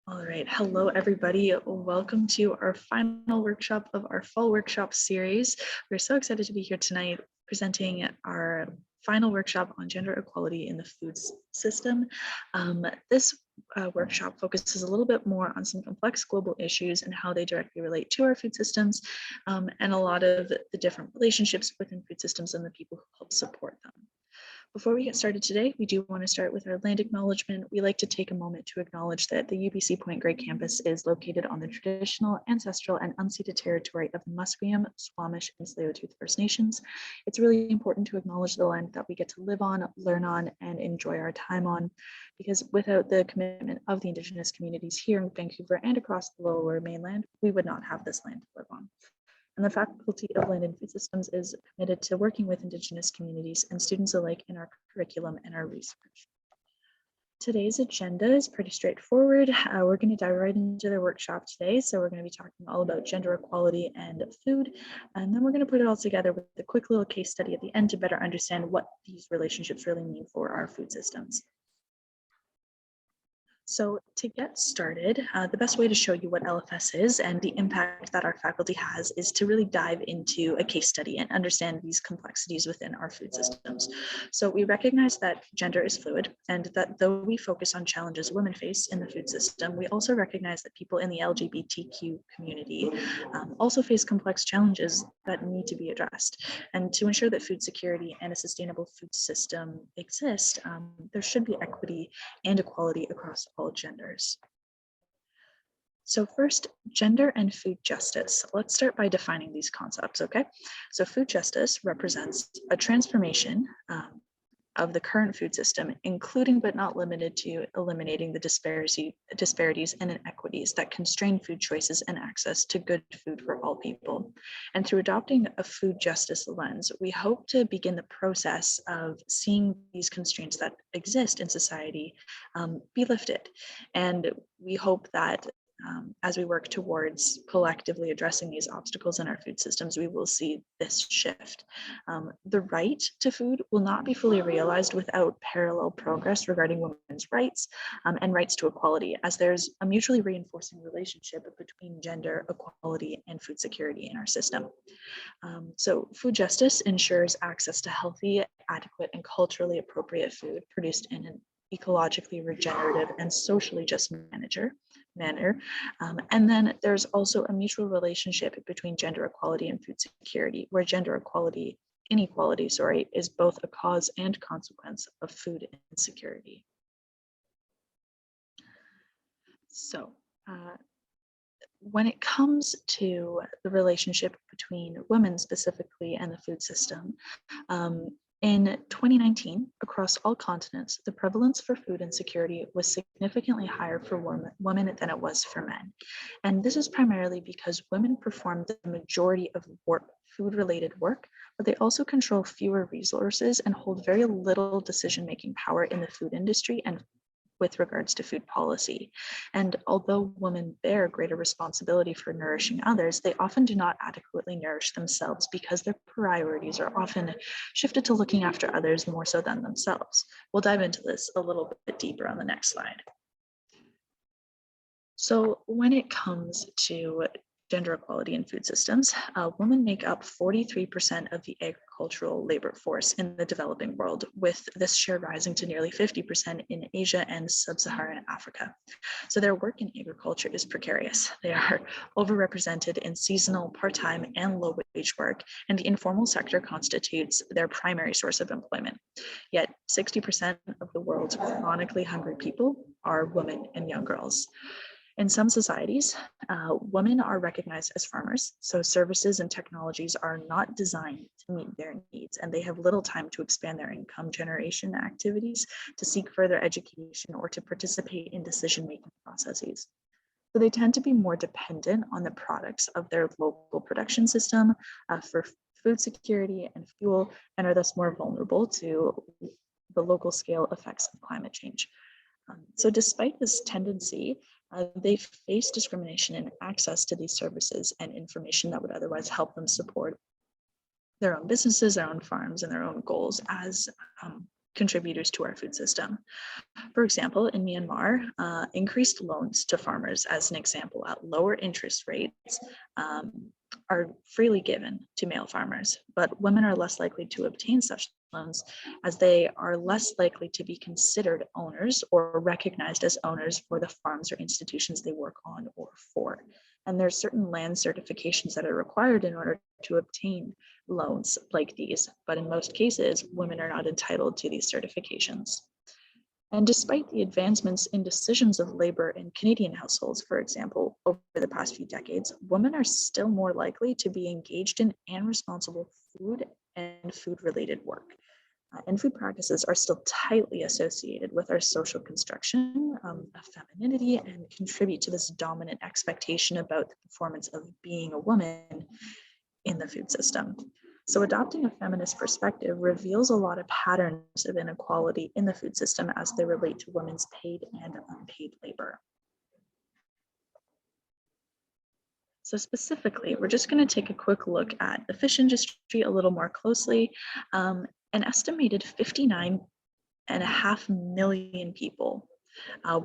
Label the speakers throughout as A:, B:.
A: All right. Hello, everybody. Welcome to our final workshop of our fall workshop series. We're so excited to be here tonight presenting our final workshop on gender equality in the food system. This workshop focuses a little bit more on some complex global issues and how they directly relate to our food systems, and a lot of the different relationships within food systems and the people who help support them. Before we get started today, we do want to start with our land acknowledgement. We like to take a moment to acknowledge that the UBC Point Grey campus is located on the traditional, ancestral, and unceded territory of the Musqueam, Squamish, and Tsleil-Waututh First Nations. It's really important to acknowledge the land that we get to live on, learn on, and enjoy our time on, because without the commitment of the Indigenous communities here in Vancouver and across the Lower Mainland, we would not have this land to live on. And the Faculty of Land and Food Systems is committed to working with Indigenous communities and students alike in our curriculum and our research. Today's agenda is pretty straightforward. We're going to dive right into the workshop today. So we're going to be talking all about gender equality and food. And then we're going to put it all together with a quick little case study at the end to better understand what these relationships really mean for our food systems. So to get started, the best way to show you what LFS is and the impact that our faculty has is to really dive into a case study and understand these complexities within our food systems. So we recognize that gender is fluid and that though we focus on challenges women face in the food system, we also recognize that people in the LGBTQ community also face complex challenges that need to be addressed. And to ensure that food security and a sustainable food system exist, there should be equity and equality across all genders. So first, gender and food justice. Let's start by defining these concepts, okay? So food justice represents a transformation of the current food system, including but not limited to eliminating the disparities and inequities that constrain food choices and access to good food for all people. And through adopting a food justice lens, we hope to begin the process of seeing these constraints that exist in society be lifted. And we hope that as we work towards collectively addressing these obstacles in our food systems, we will see this shift. The right to food will not be fully realized without parallel progress regarding women's rights and rights to equality, as there's a mutually reinforcing relationship between gender equality and food security in our system. So food justice ensures access to healthy, adequate, and culturally appropriate food produced in an ecologically regenerative and socially just manner. And then there's also a mutual relationship between gender equality and food security, where gender inequality, is both a cause and consequence of food insecurity. So when it comes to the relationship between women specifically and the food system, in 2019, across all continents, the prevalence for food insecurity was significantly higher for women than it was for men. And this is primarily because women perform the majority of food-related work, but they also control fewer resources and hold very little decision-making power in the food industry and with regards to food policy. And although women bear greater responsibility for nourishing others, they often do not adequately nourish themselves because their priorities are often shifted to looking after others more so than themselves. We'll dive into this a little bit deeper on the next slide. So when it comes to gender equality in food systems, women make up 43% of the agricultural labor force in the developing world, with this share rising to nearly 50% in Asia and sub-Saharan Africa. So their work in agriculture is precarious. They are overrepresented in seasonal, part-time, and low-wage work, and the informal sector constitutes their primary source of employment. Yet 60% of the world's chronically hungry people are women and young girls. In some societies, women are recognized as farmers, so services and technologies are not designed to meet their needs, and they have little time to expand their income generation activities, to seek further education, or to participate in decision-making processes. So they tend to be more dependent on the products of their local production system for food security and fuel, and are thus more vulnerable to the local scale effects of climate change. So despite this tendency, they face discrimination in access to these services and information that would otherwise help them support their own businesses, their own farms, and their own goals as contributors to our food system. For example, in Myanmar, increased loans to farmers, as an example, at lower interest rates um, are freely given to male farmers, but women are less likely to obtain such loans as they are less likely to be considered owners or recognized as owners for the farms or institutions they work on or for. And there's certain land certifications that are required in order to obtain loans like these, but in most cases, women are not entitled to these certifications. And despite the advancements in decisions of labor in Canadian households, for example, over the past few decades, women are still more likely to be engaged in and responsible food and food-related work. And food practices are still tightly associated with our social construction of femininity and contribute to this dominant expectation about the performance of being a woman in the food system. So adopting a feminist perspective reveals a lot of patterns of inequality in the food system as they relate to women's paid and unpaid labor. So specifically, we're just going to take a quick look at the fish industry a little more closely. An estimated 59.5 million people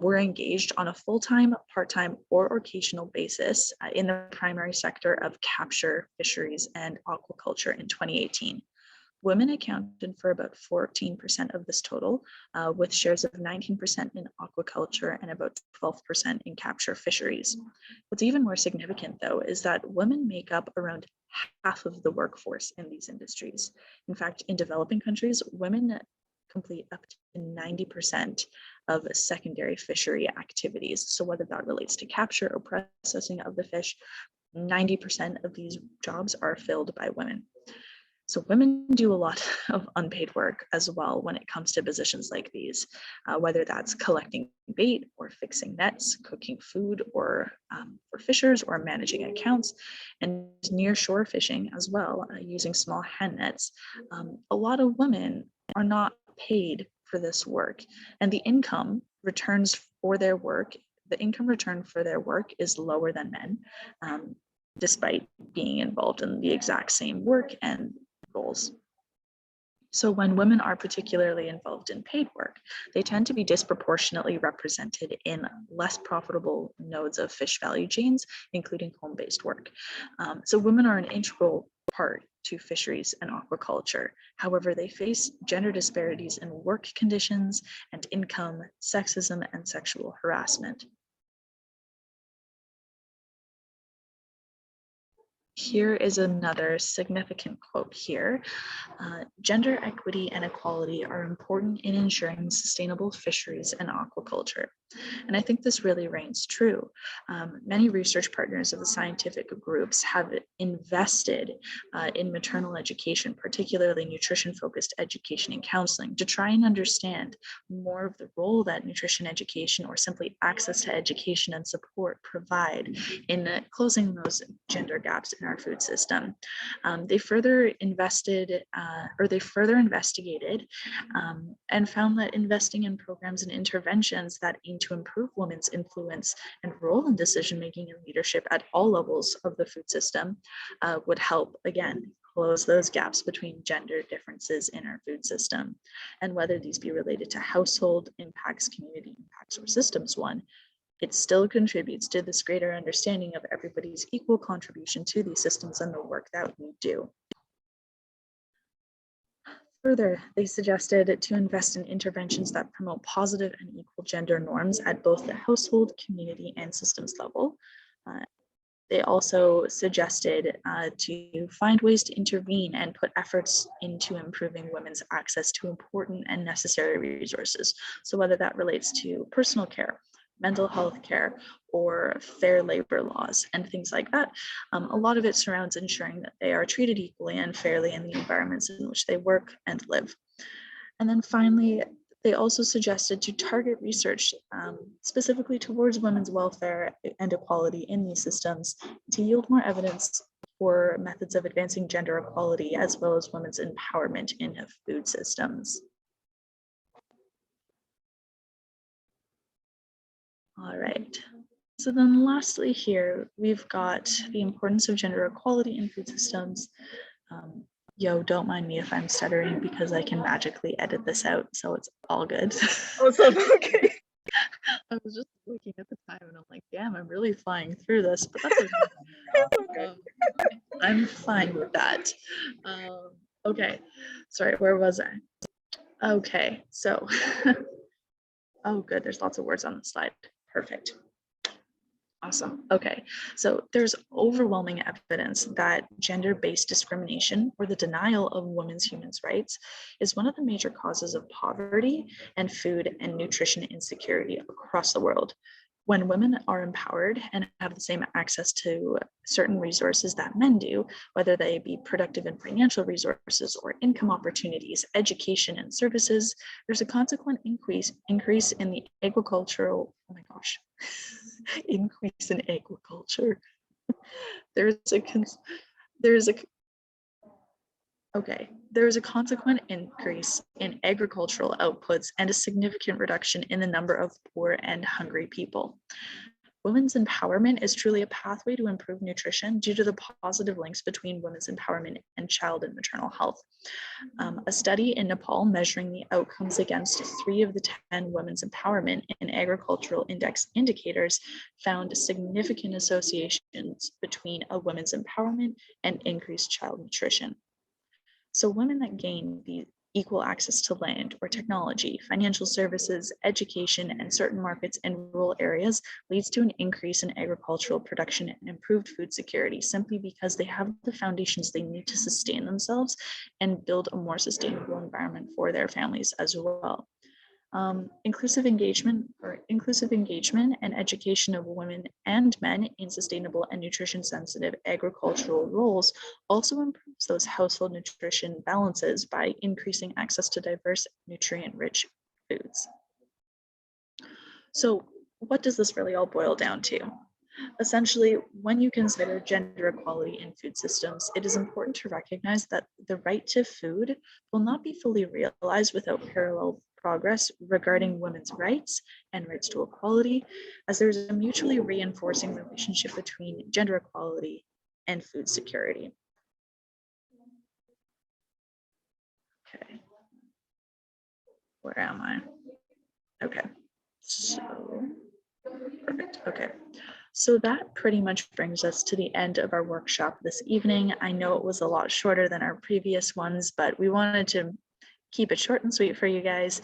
A: were engaged on a full-time, part-time, or occasional basis in the primary sector of capture, fisheries, and aquaculture in 2018. Women accounted for about 14% of this total, with shares of 19% in aquaculture and about 12% in capture fisheries. What's even more significant, though, is that women make up around half of the workforce in these industries. In fact, in developing countries, women complete up to 90% of secondary fishery activities. So whether that relates to capture or processing of the fish, 90% of these jobs are filled by women. So women do a lot of unpaid work as well when it comes to positions like these, whether that's collecting bait or fixing nets, cooking food or for fishers or managing accounts, and near shore fishing as well, using small hand nets. A lot of women are not paid for this work, and the income return for their work is lower than men, despite being involved in the exact same work and goals. So when women are particularly involved in paid work, they tend to be disproportionately represented in less profitable nodes of fish value chains, including home-based work. So women are an integral part to fisheries and aquaculture. However, they face gender disparities in work conditions and income, sexism, and sexual harassment. Here is another significant quote here. Gender equity and equality are important in ensuring sustainable fisheries and aquaculture. And I think this really reigns true. Many research partners of the scientific groups have invested in maternal education, particularly nutrition-focused education and counseling, to try and understand more of the role that nutrition education or simply access to education and support provide in closing those gender gaps in our food system. They further investigated and found that investing in programs and interventions that aim to improve women's influence and role in decision-making and leadership at all levels of the food system would help, again, close those gaps between gender differences in our food system. And whether these be related to household impacts, community impacts, or systems one, it still contributes to this greater understanding of everybody's equal contribution to these systems and the work that we do. Further, they suggested to invest in interventions that promote positive and equal gender norms at both the household, community, and systems level. They also suggested to find ways to intervene and put efforts into improving women's access to important and necessary resources. So whether that relates to personal care, mental health care, or fair labor laws and things like that. A lot of it surrounds ensuring that they are treated equally and fairly in the environments in which they work and live. And then finally, they also suggested to target research specifically towards women's welfare and equality in these systems to yield more evidence for methods of advancing gender equality as well as women's empowerment in food systems. All right. So then lastly here, we've got the importance of gender equality in food systems, Yo, don't mind me if I'm stuttering because I can magically edit this out, so it's all good.
B: Oh, so okay.
A: I was just looking at the time and I'm like, damn, I'm really flying through this, but that's okay. I'm fine with that. Okay, sorry, where was I? Okay, so, oh, good, there's lots of words on the slide. Perfect. Awesome. Okay. So there's overwhelming evidence that gender-based discrimination or the denial of women's human rights is one of the major causes of poverty and food and nutrition insecurity across the world. When women are empowered and have the same access to certain resources that men do, whether they be productive in financial resources or income opportunities, education and services, there's a consequent increase in the agricultural, oh my gosh, increase in agriculture. There's a there's a okay. There's a consequent increase in agricultural outputs and a significant reduction in the number of poor and hungry people. Women's empowerment is truly a pathway to improve nutrition due to the positive links between women's empowerment and child and maternal health. A study in Nepal measuring the outcomes against 3 of the 10 women's empowerment in agricultural index indicators found significant associations between a women's empowerment and increased child nutrition. So women that gain the equal access to land or technology, financial services, education, and certain markets in rural areas leads to an increase in agricultural production and improved food security simply because they have the foundations they need to sustain themselves and build a more sustainable environment for their families as well. Inclusive engagement and education of women and men in sustainable and nutrition sensitive agricultural roles also improves those household nutrition balances by increasing access to diverse nutrient rich foods. So what does this really all boil down to? Essentially, when you consider gender equality in food systems, it is important to recognize that the right to food will not be fully realized without parallel progress regarding women's rights and rights to equality, as there's a mutually reinforcing relationship between gender equality and food security. Okay, where am I? Okay, so perfect. Okay. So that pretty much brings us to the end of our workshop this evening. I know it was a lot shorter than our previous ones, but we wanted to keep it short and sweet for you guys.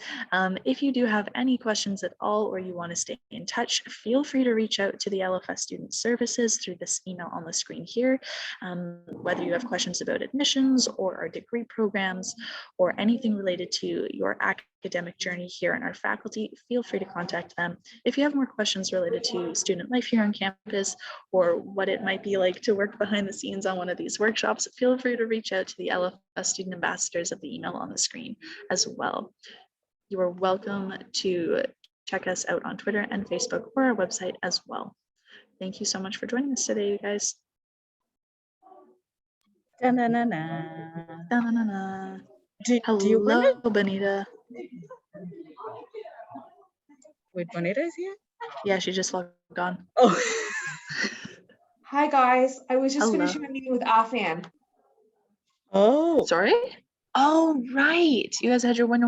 A: If you do have any questions at all or you want to stay in touch, feel free to reach out to the LFS Student Services through this email on the screen here. Whether you have questions about admissions or our degree programs or anything related to your academic journey here in our faculty, feel free to contact them. If you have more questions related to student life here on campus or what it might be like to work behind the scenes on one of these workshops, feel free to reach out to the LFS student ambassadors at the email on the screen as well. You are welcome to check us out on Twitter and Facebook or our website as well. Thank you so much for joining us today, you guys.
B: Da-na-na-na.
A: Da-na-na-na.
B: Do you want
A: Hello,
B: it?
A: Bonita.
B: Wait, Bonita is here?
A: Yeah, she just logged on.
B: Oh.
C: Hi guys, I was just
A: Hello.
C: finishing a meeting with Afan.
B: Oh.
A: Sorry? Oh, right. You guys had your one